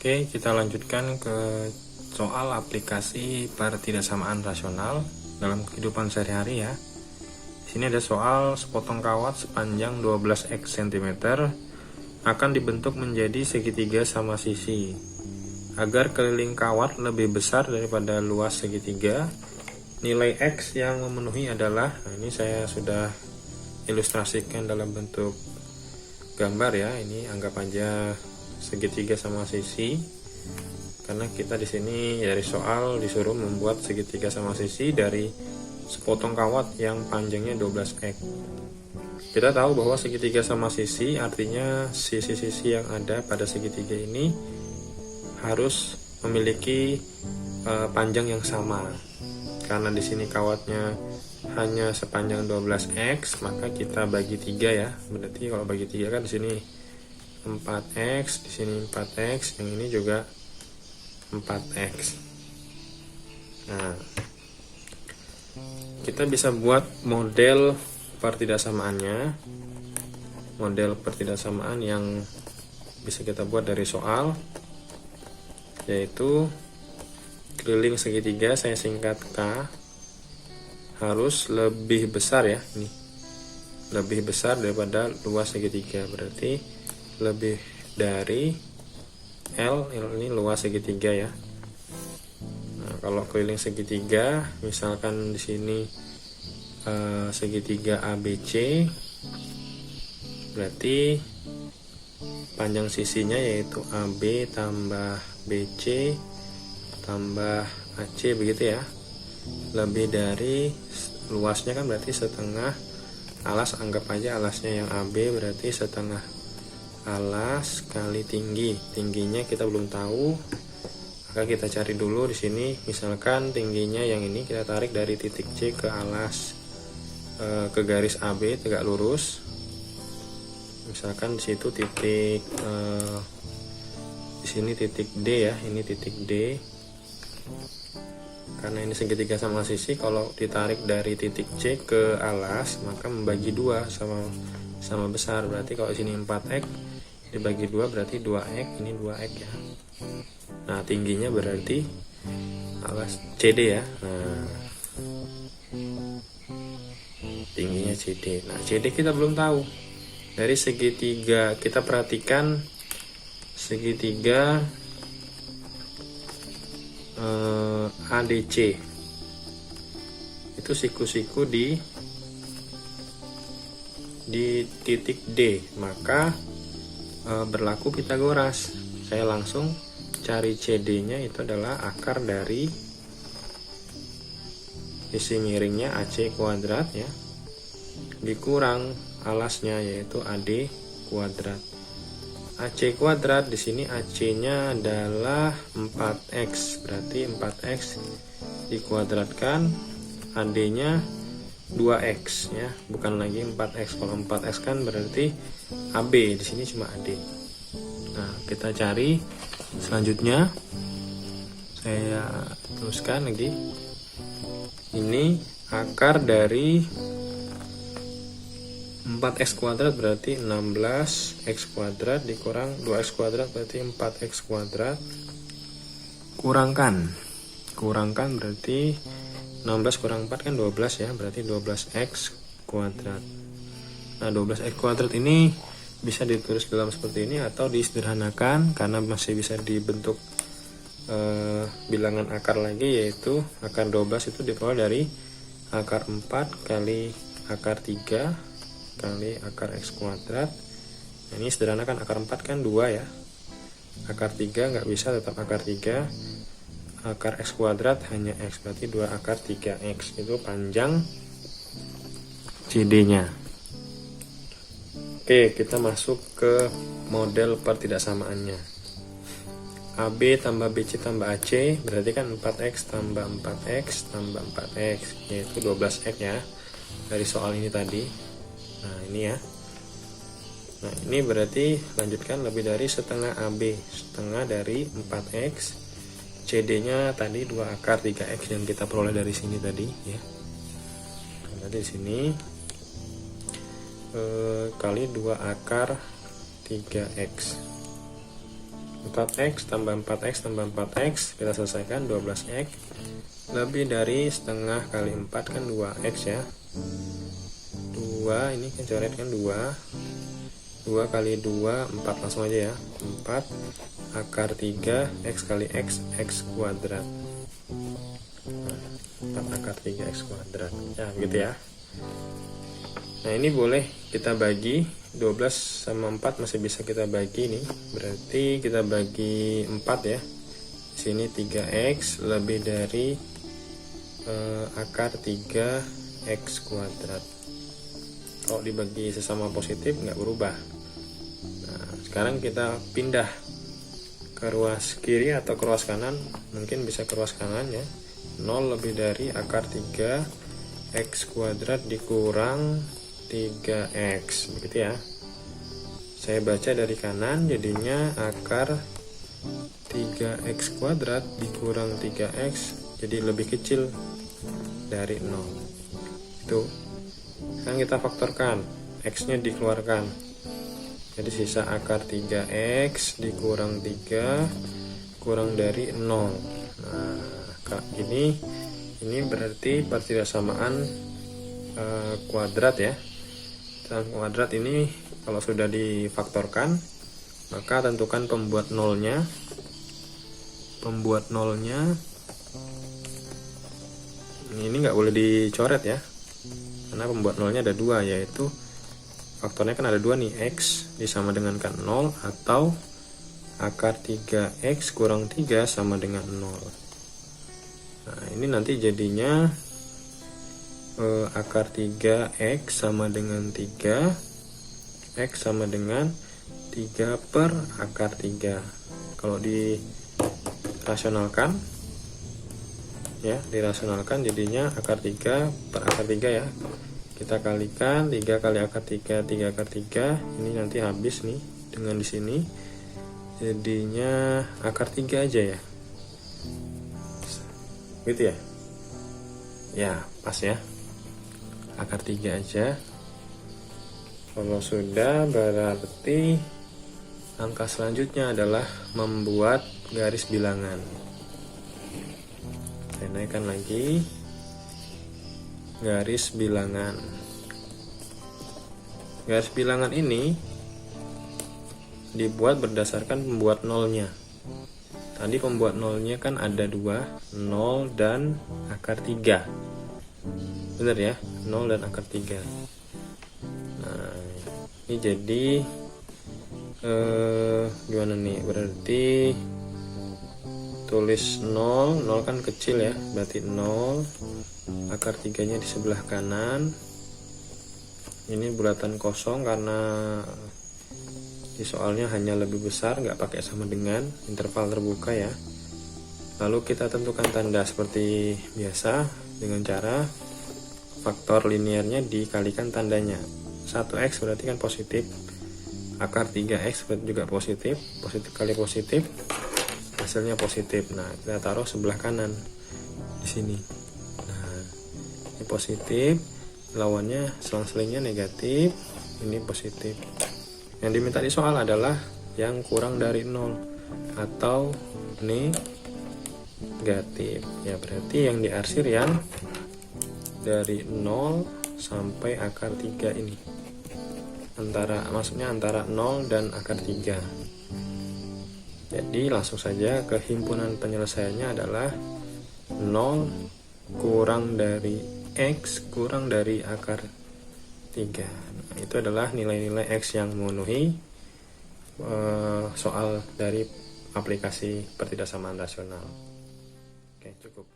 Oke, kita lanjutkan ke soal aplikasi pertidaksamaan rasional dalam kehidupan sehari-hari ya. Di sini ada soal sepotong kawat sepanjang 12x cm akan dibentuk menjadi segitiga sama sisi. Agar keliling kawat lebih besar daripada luas segitiga, nilai x yang memenuhi adalah, ini saya sudah ilustrasikan dalam bentuk gambar ya. Ini anggap aja segitiga sama sisi, karena kita di sini dari soal disuruh membuat segitiga sama sisi dari sepotong kawat yang panjangnya 12x. Kita tahu bahwa segitiga sama sisi artinya sisi-sisi yang ada pada segitiga ini harus memiliki panjang yang sama. Karena di sini kawatnya hanya sepanjang 12x, maka kita bagi 3 ya. Berarti kalau bagi 3 kan di sini 4x, di sini 4x, yang ini juga 4x. Nah, kita bisa buat model pertidaksamaannya. Model pertidaksamaan yang bisa kita buat dari soal, yaitu keliling segitiga, saya singkat K, harus lebih besar ya. Ini lebih besar daripada luas segitiga, berarti lebih dari L ini luas segitiga ya. Nah, kalau keliling segitiga, misalkan di sini segitiga ABC, berarti panjang sisinya yaitu AB tambah BC tambah AC, begitu ya. Lebih dari luasnya kan berarti setengah alas, anggap aja alasnya yang AB, berarti setengah alas kali tingginya kita belum tahu, maka kita cari dulu di sini. Misalkan tingginya yang ini kita tarik dari titik C ke alas ke garis AB tegak lurus. Misalkan di situ titik di sini titik D ya, ini titik D. Karena ini segitiga sama sisi, kalau ditarik dari titik C ke alas maka membagi 2 sama besar. Berarti kalau di sini 4x dibagi 2 berarti 2x, ini 2x ya. Nah, tingginya berarti alas CD ya. Nah, tingginya CD. Nah, CD kita belum tahu. Dari segitiga kita perhatikan segitiga ADC. Itu siku-siku di titik D, maka berlaku Pitagoras. Saya langsung cari CD-nya, itu adalah akar dari sisi miringnya AC kuadrat ya, dikurang alasnya yaitu AD kuadrat. AC kuadrat di sini AC-nya adalah 4x, berarti 4x dikuadratkan, AD-nya 2x ya, bukan lagi 4x. Kalau 4x kan berarti AB, di sini cuma AD. Nah, kita cari selanjutnya. Saya teruskan lagi. Ini akar dari 4x kuadrat berarti 16x kuadrat dikurang 2x kuadrat berarti 4x kuadrat. Kurangkan berarti 16 kurang 4 kan 12 ya, berarti 12x kuadrat. Nah, 12x kuadrat ini bisa ditulis dalam seperti ini atau disederhanakan karena masih bisa dibentuk bilangan akar lagi, yaitu akar 12 itu diperoleh dari akar 4 kali akar 3 kali akar x kuadrat. Nah, ini sederhanakan, akar 4 kan 2 ya, akar 3 nggak bisa, tetap akar 3, akar x kuadrat hanya x, berarti 2 akar 3x. Itu panjang CD-nya. Oke, kita masuk ke model pertidaksamaannya. AB tambah BC tambah AC berarti kan 4x tambah 4x tambah 4x, yaitu 12x ya, dari soal ini tadi. Nah, ini ya. Nah, ini berarti lanjutkan lebih dari setengah AB, setengah dari 4x. CD-nya tadi 2 akar 3x yang kita peroleh dari sini tadi ya. Nanti di sini kali 2 akar 3x. 4x tambah 4x tambah 4x, kita selesaikan 12x lebih dari setengah kali 4 kan 2x ya. 2 ini kan coret kan 2 kali 2 4, langsung aja ya, 4 akar 3 x kali x kuadrat. 4 akar 3x kuadrat ya, gitu ya. Nah ini boleh kita bagi, 12 sama 4 masih bisa kita bagi nih, berarti kita bagi 4 ya. Sini 3x lebih dari akar 3x kuadrat. Kalau dibagi sesama positif nggak berubah. Nah sekarang kita pindah ke ruas kiri atau ke ruas kanan, mungkin bisa ke ruas kanan ya. 0 lebih dari akar 3x kuadrat dikurang 3x, begitu ya. Saya baca dari kanan, jadinya akar 3x kuadrat dikurang 3x jadi lebih kecil dari 0. Itu sekarang kita faktorkan, x nya dikeluarkan, jadi sisa akar 3x dikurang 3 kurang dari 0. Nah ini berarti pertidaksamaan kuadrat ya. Kuadrat ini kalau sudah difaktorkan, maka tentukan pembuat nolnya. Ini nggak boleh dicoret ya, karena pembuat nolnya ada 2, yaitu faktornya kan ada 2 nih, x disama dengan kan 0 atau akar 3x kurang 3 sama dengan 0. Nah ini nanti jadinya akar 3x sama dengan 3, x sama dengan 3 per akar 3. Kalau dirasionalkan ya, jadinya akar 3 per akar 3 ya. Kita kalikan 3 kali akar 3, 3 akar 3, ini nanti habis nih dengan di sini. Jadinya akar 3 aja ya. Gitu ya. Ya, pas ya. Akar 3 aja. Kalau sudah, berarti langkah selanjutnya adalah membuat garis bilangan. Saya naikkan lagi garis bilangan. Garis bilangan ini dibuat berdasarkan pembuat nolnya. Tadi pembuat nolnya kan ada 2, 0 dan akar 3. Bener ya, 0 dan akar 3. Nah ini jadi gimana nih, berarti tulis 0 kan kecil ya, berarti 0 akar 3 nya di sebelah kanan. Ini bulatan kosong karena di soalnya hanya lebih besar, nggak pakai sama dengan, interval terbuka ya. Lalu kita tentukan tanda seperti biasa dengan cara faktor linearnya dikalikan tandanya. 1x berarti kan positif, akar 3x juga positif, positif kali positif hasilnya positif. Nah kita taruh sebelah kanan di sini. Nah ini positif, lawannya selang-selingnya negatif, ini positif. Yang diminta di soal adalah yang kurang dari 0 atau negatif ya, berarti yang diarsir yang dari 0 sampai akar 3 ini, maksudnya antara 0 dan akar 3. Jadi langsung saja ke himpunan penyelesaiannya adalah 0 kurang dari x kurang dari akar 3. Nah, itu adalah nilai-nilai x yang memenuhi soal dari aplikasi pertidaksamaan rasional. Oke, cukup.